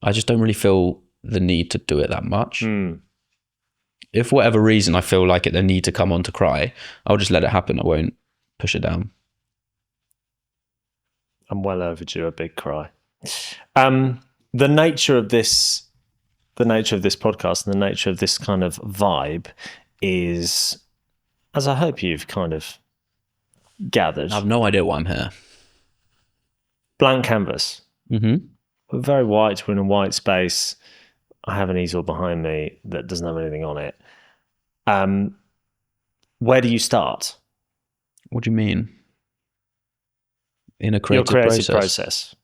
I just don't really feel the need to do it that much. If for whatever reason I feel like the need to come on to cry, I'll just let it happen. I won't push it down. I'm well overdue a big cry. The nature of this podcast and the nature of this kind of vibe is, as I hope you've kind of gathered, I have no idea why I'm here. Blank canvas. We're very white. We're in a white space. I have an easel behind me that doesn't have anything on it. Where do you start? What do you mean? In a creative process?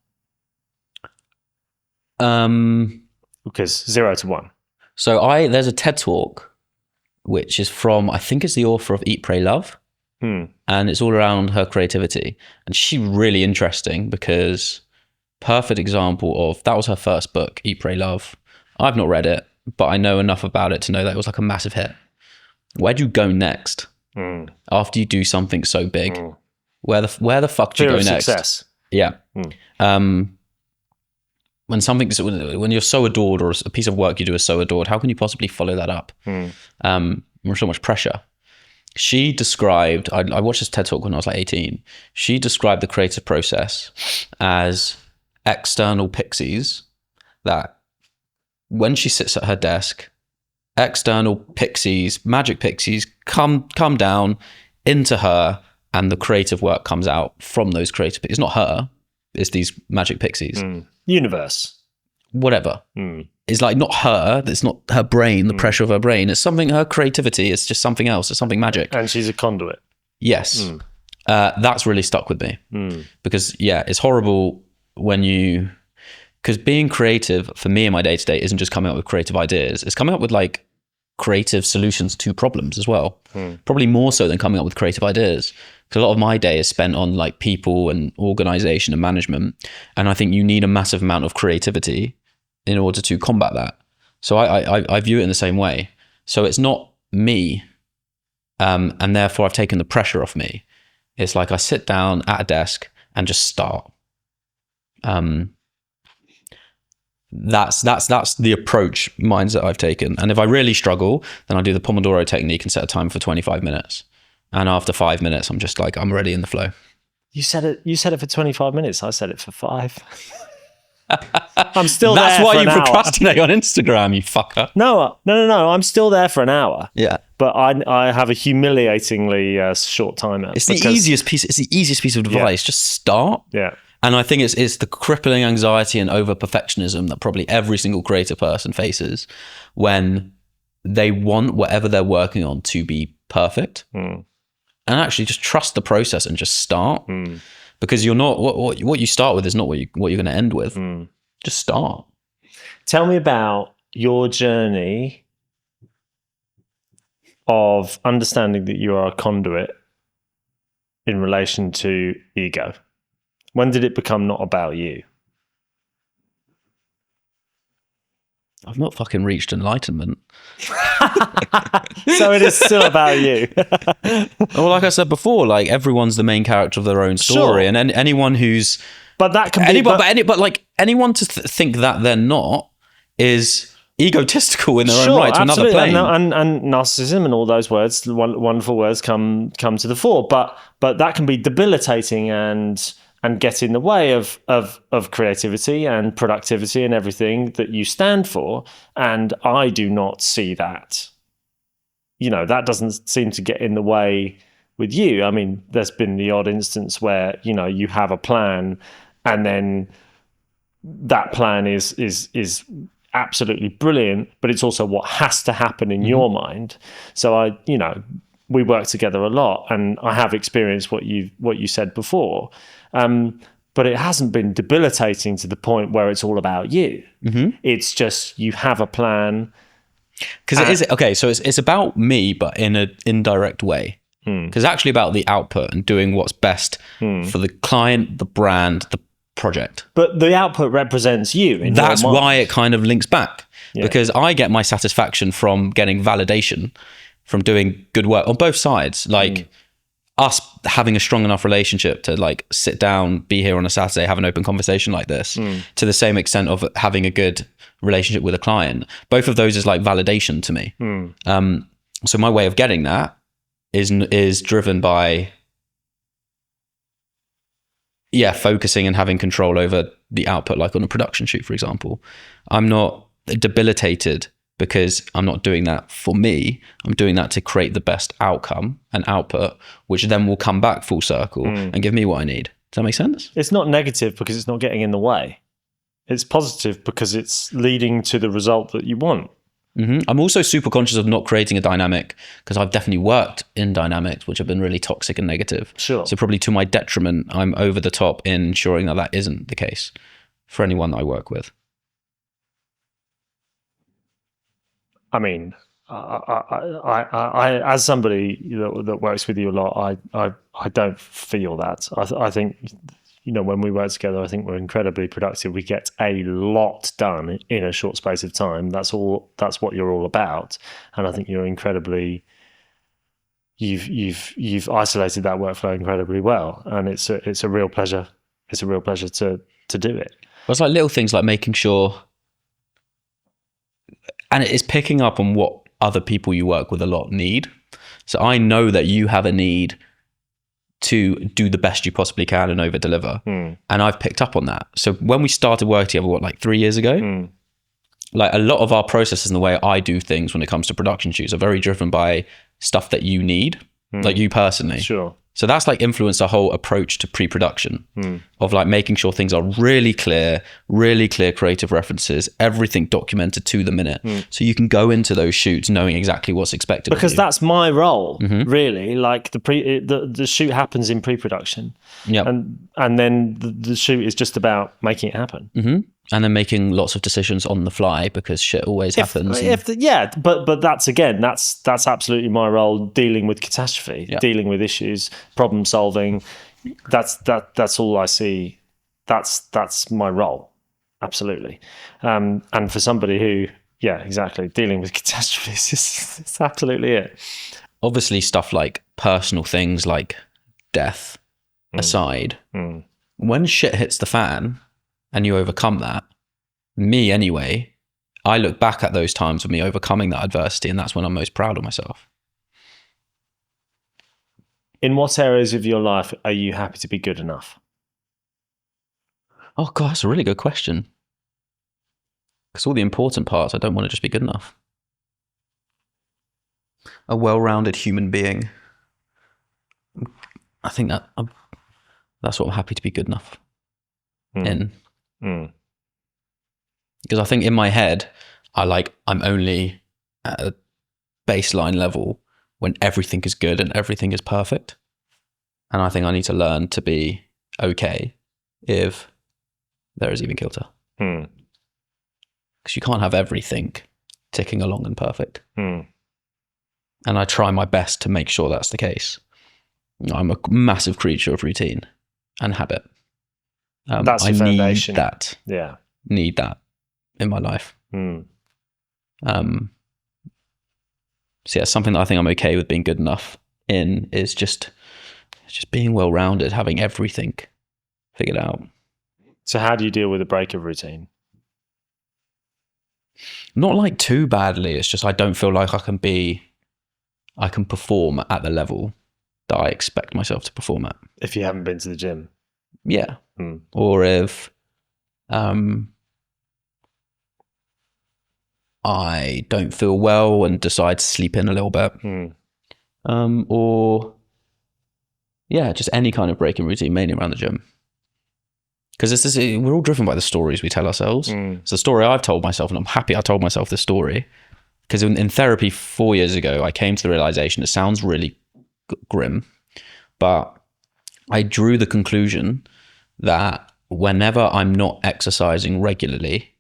Because 0 to 1. So there's a TED Talk, which is from, I think it's the author of Eat, Pray, Love. And it's all around her creativity. And she's really interesting because perfect example of, that was her first book, Eat, Pray, Love. I've not read it, but I know enough about it to know that it was like a massive hit. Where do you go next? After you do something so big? Where the fuck do you go next? Success. Yeah. When you're so adored, or a piece of work you do is so adored, how can you possibly follow that up? There's so much pressure. She described, I watched this TED Talk when I was like 18. She described the creative process as external pixies that when she sits at her desk, external pixies, magic pixies come down into her, and the creative work comes out from those creative pixies. It's not her, it's these magic pixies. Universe. Whatever. It's like not her, it's not her brain, the pressure of her brain. It's something, her creativity, it's just something else, it's something magic. And she's a conduit. Yes. That's really stuck with me. Because yeah, it's horrible because being creative for me in my day-to-day isn't just coming up with creative ideas, it's coming up with like creative solutions to problems as well. Probably more so than coming up with creative ideas. Because a lot of my day is spent on like people and organization and management. And I think you need a massive amount of creativity in order to combat that. So I view it in the same way. So it's not me, and therefore I've taken the pressure off me. It's like I sit down at a desk and just start. That's the approach mindset I've taken. And if I really struggle, then I do the Pomodoro technique and set a timer for 25 minutes. And after 5 minutes, I'm just like, I'm already in the flow. You said it for 25 minutes. I said it for 5. I'm still there. That's why you for an hour. procrastinate on Instagram, you fucker. No. I'm still there for an hour. Yeah. But I have a humiliatingly short timer. It's the easiest piece. It's the easiest piece of advice. Yeah. Just start. Yeah. And I think it's the crippling anxiety and over perfectionism that probably every single creative person faces when they want whatever they're working on to be perfect. And actually just trust the process and just start. Because you're not what you start with is not what you're going to end with. Just start. Tell me about your journey of understanding that you are a conduit in relation to ego. When did it become not about you? I've not fucking reached enlightenment. So it is still about you. Well, like I said before, like everyone's the main character of their own story, Sure. and anyone who's But that can be. but like anyone to think that they're not is egotistical in their own right to another plane. And narcissism and all those wonderful words come to the fore. But that can be debilitating and and get in the way of creativity and productivity and everything that you stand for. And I do not see that. That doesn't seem to get in the way with you. I mean, there's been the odd instance where, you have a plan and then that plan is absolutely brilliant, but it's also what has to happen in your mind. So we work together a lot, and I have experienced what you said before. But it hasn't been debilitating to the point where it's all about you. It's just you have a plan. Because it is okay. So it's about me, but in an indirect way. Because it's actually about the output and doing what's best for the client, the brand, the project. But the output represents you. That's why it kind of links back. Yeah. Because I get my satisfaction from getting validation, from doing good work on both sides. Like us having a strong enough relationship to like sit down, be here on a Saturday, have an open conversation like this, to the same extent of having a good relationship with a client. Both of those is like validation to me. So my way of getting that is driven by focusing and having control over the output. Like on a production shoot, for example, I'm not debilitated because I'm not doing that for me. I'm doing that to create the best outcome and output, which then will come back full circle and give me what I need. Does that make sense? It's not negative because it's not getting in the way. It's positive because it's leading to the result that you want. I'm also super conscious of not creating a dynamic, because I've definitely worked in dynamics which have been really toxic and negative. Sure. So probably to my detriment, I'm over the top in ensuring that isn't the case for anyone that I work with. I mean, I as somebody that works with you a lot, I don't feel that. I think, when we work together, I think we're incredibly productive. We get a lot done in a short space of time. That's what you're all about. And I think you're incredibly, you've isolated that workflow incredibly well. And it's a real pleasure. It's a real pleasure to do it. Well, it's like little things like making sure, and it's picking up on what other people you work with a lot need. So I know that you have a need to do the best you possibly can and over deliver. And I've picked up on that. So when we started working together, 3 years ago, like a lot of our processes and the way I do things when it comes to production shoots are very driven by stuff that you need, like you personally. Sure. So that's like influenced our whole approach to pre-production of like making sure things are really clear creative references, everything documented to the minute. So you can go into those shoots knowing exactly what's expected because of you. That's my role, really. Like the shoot happens in pre-production. Yep. And then the shoot is just about making it happen. And then making lots of decisions on the fly because shit always happens. But that's absolutely my role, dealing with catastrophe, dealing with issues, problem solving. That's all I see. That's my role, absolutely. And for somebody who, exactly, dealing with catastrophes is absolutely it. Obviously, stuff like personal things like death aside, when shit hits the fan and you overcome that, me anyway, I look back at those times of me overcoming that adversity, and that's when I'm most proud of myself. In what areas of your life are you happy to be good enough? Oh God, that's a really good question. Because all the important parts, I don't want to just be good enough. A well-rounded human being. I think that's what I'm happy to be good enough in. Because I think in my head, I'm only at a baseline level when everything is good and everything is perfect. And I think I need to learn to be okay if there is even kilter. Because you can't have everything ticking along and perfect. And I try my best to make sure that's the case. I'm a massive creature of routine and habit. That's your foundation. Need that in my life. So something that I think I'm okay with being good enough in is just being well-rounded, having everything figured out. So how do you deal with a break of routine? Not like too badly. It's just I don't feel like I can perform at the level that I expect myself to perform at. If you haven't been to the gym. Yeah. Or if I don't feel well and decide to sleep in a little bit. Or yeah, just any kind of breaking routine, mainly around the gym. Because we're all driven by the stories we tell ourselves. It's a story I've told myself, and I'm happy I told myself this story. Because in therapy 4 years ago, I came to the realization, it sounds really grim, but I drew the conclusion that whenever I'm not exercising regularly,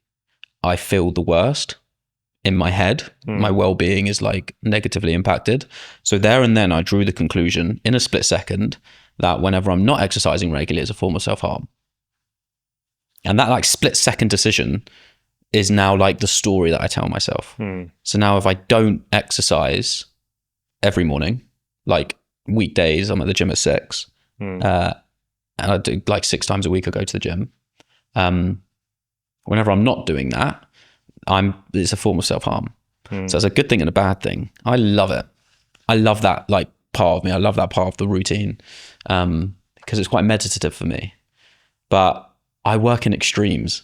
I feel the worst in my head. My well-being is like negatively impacted. So there and then I drew the conclusion in a split second that whenever I'm not exercising regularly, it's a form of self-harm. And that like split second decision is now like the story that I tell myself. So now if I don't exercise every morning, like weekdays, I'm at the gym at 6, and I do like 6 times a week I go to the gym. Whenever I'm not doing that, it's a form of self-harm. So it's a good thing and a bad thing. I love it. I love that like part of me. I love that part of the routine because it's quite meditative for me. But I work in extremes.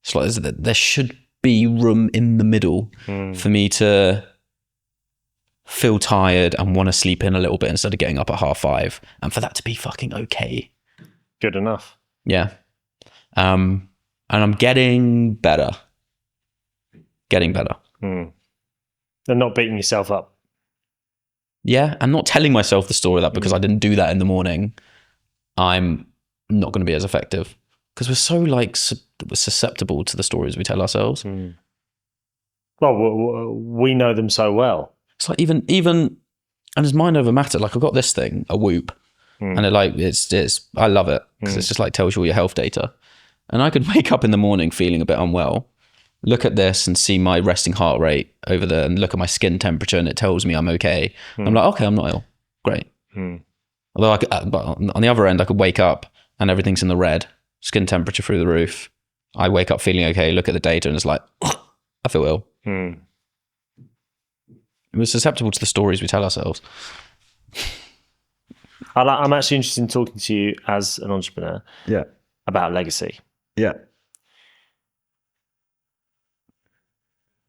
It's like there should be room in the middle for me to feel tired and want to sleep in a little bit instead of getting up at 5:30, and for that to be fucking okay. Good enough. Yeah. And I'm getting better. And not beating yourself up. Yeah, and not telling myself the story that because I didn't do that in the morning, I'm not going to be as effective. Because we're so like susceptible to the stories we tell ourselves. Well, we know them so well. It's like even, and it's mind over matter. Like I've got this thing, a Whoop, and it's I love it because it's just like tells you all your health data. And I could wake up in the morning feeling a bit unwell, look at this and see my resting heart rate over there, and look at my skin temperature, and it tells me I'm okay. I'm like, okay, I'm not ill. Great. Although but on the other end, I could wake up and everything's in the red. Skin temperature through the roof. I wake up feeling okay, look at the data, and it's like, I feel ill. We're susceptible to the stories we tell ourselves. I'm actually interested in talking to you as an entrepreneur about legacy. Yeah.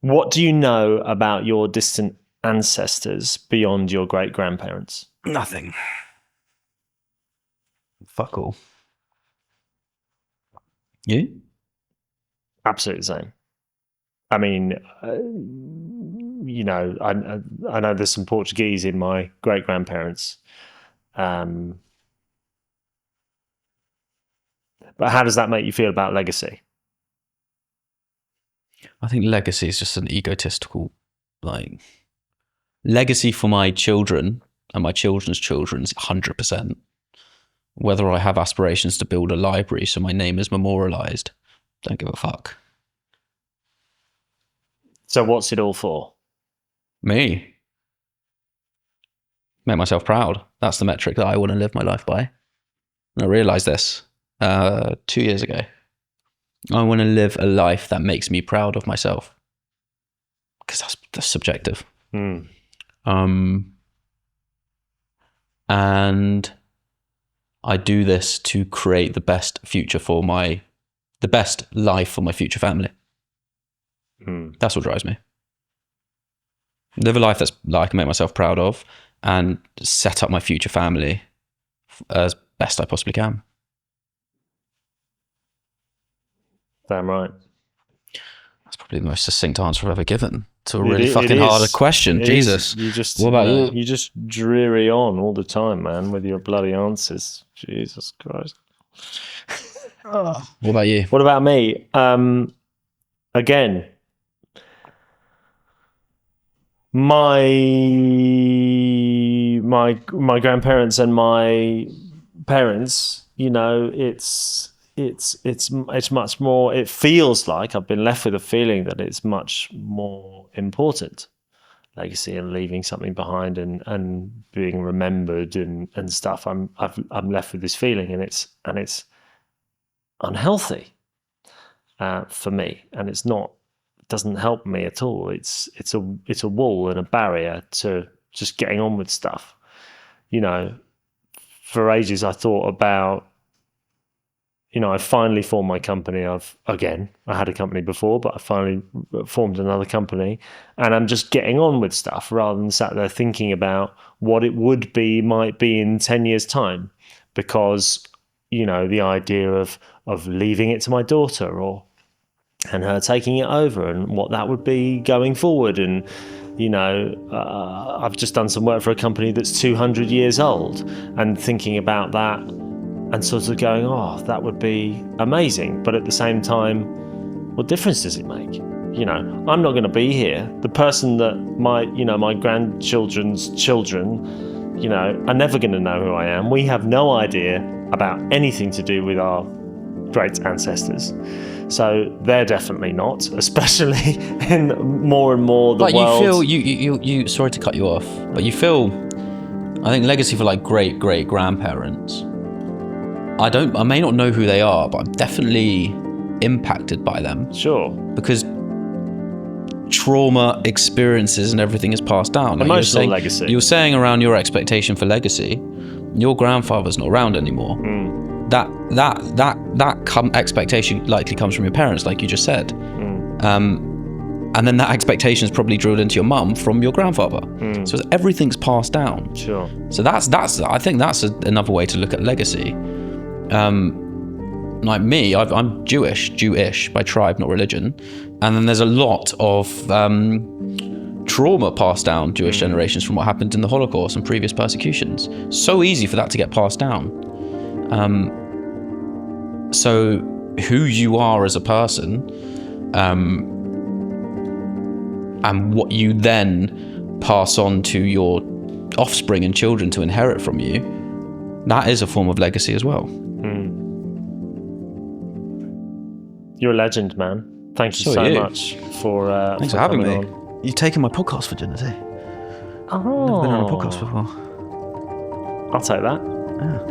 What do you know about your distant ancestors beyond your great-grandparents? Nothing. Fuck all. You? Absolutely the same. I mean, you know, I know there's some Portuguese in my great-grandparents. But how does that make you feel about legacy? I think legacy is just an egotistical, like, legacy for my children and my children's children is 100%. Whether I have aspirations to build a library so my name is memorialized, don't give a fuck. So what's it all for? Me. Make myself proud. That's the metric that I want to live my life by. And I realized this 2 years ago. I want to live a life that makes me proud of myself. Because that's subjective. And I do this to create the best future for the best life for my future family. That's what drives me. Live a life that I can make myself proud of and set up my future family as best I possibly can. Damn right. That's probably the most succinct answer I've ever given to a really fucking hard question. Jesus. What about you? You just dreary on all the time, man, with your bloody answers. Jesus Christ. What about you? What about me? Again, my grandparents and my parents, you know, it's much more, it feels like I've been left with a feeling that it's much more important, legacy and leaving something behind and being remembered and stuff. I'm left with this feeling, and it's unhealthy for me, and it doesn't help me at all. It's a wall and a barrier to just getting on with stuff. You know, for ages I thought about I finally formed my company. I had a company before, but I finally formed another company, and I'm just getting on with stuff rather than sat there thinking about what it might be in 10 years' time, because, the idea of leaving it to my daughter and her taking it over and what that would be going forward. And, I've just done some work for a company that's 200 years old, and thinking about that and sort of going, oh, that would be amazing. But at the same time, what difference does it make? I'm not going to be here. The person that my grandchildren's children, are never going to know who I am. We have no idea about anything to do with our great ancestors. So they're definitely not, especially in more and more the world. You feel, you sorry to cut you off, but you feel, I think legacy for like great grandparents, I may not know who they are, but I'm definitely impacted by them. Sure. Because trauma, experiences, and everything is passed down. Like Emotional legacy. You were saying around your expectation for legacy, your grandfather's not around anymore. That expectation likely comes from your parents, like you just said. And then that expectation is probably drilled into your mum from your grandfather. So everything's passed down. Sure. So I think that's another way to look at legacy. Like me, I'm Jewish by tribe, not religion. And then there's a lot of trauma passed down Jewish generations from what happened in the Holocaust and previous persecutions. So easy for that to get passed down. So who you are as a person, and what you then pass on to your offspring and children to inherit from you, that is a form of legacy as well. You're a legend, man. Thank you so much for Thanks for having me. on. You've taken my podcast virginity. Oh. I've never been on a podcast before. I'll take that. Yeah.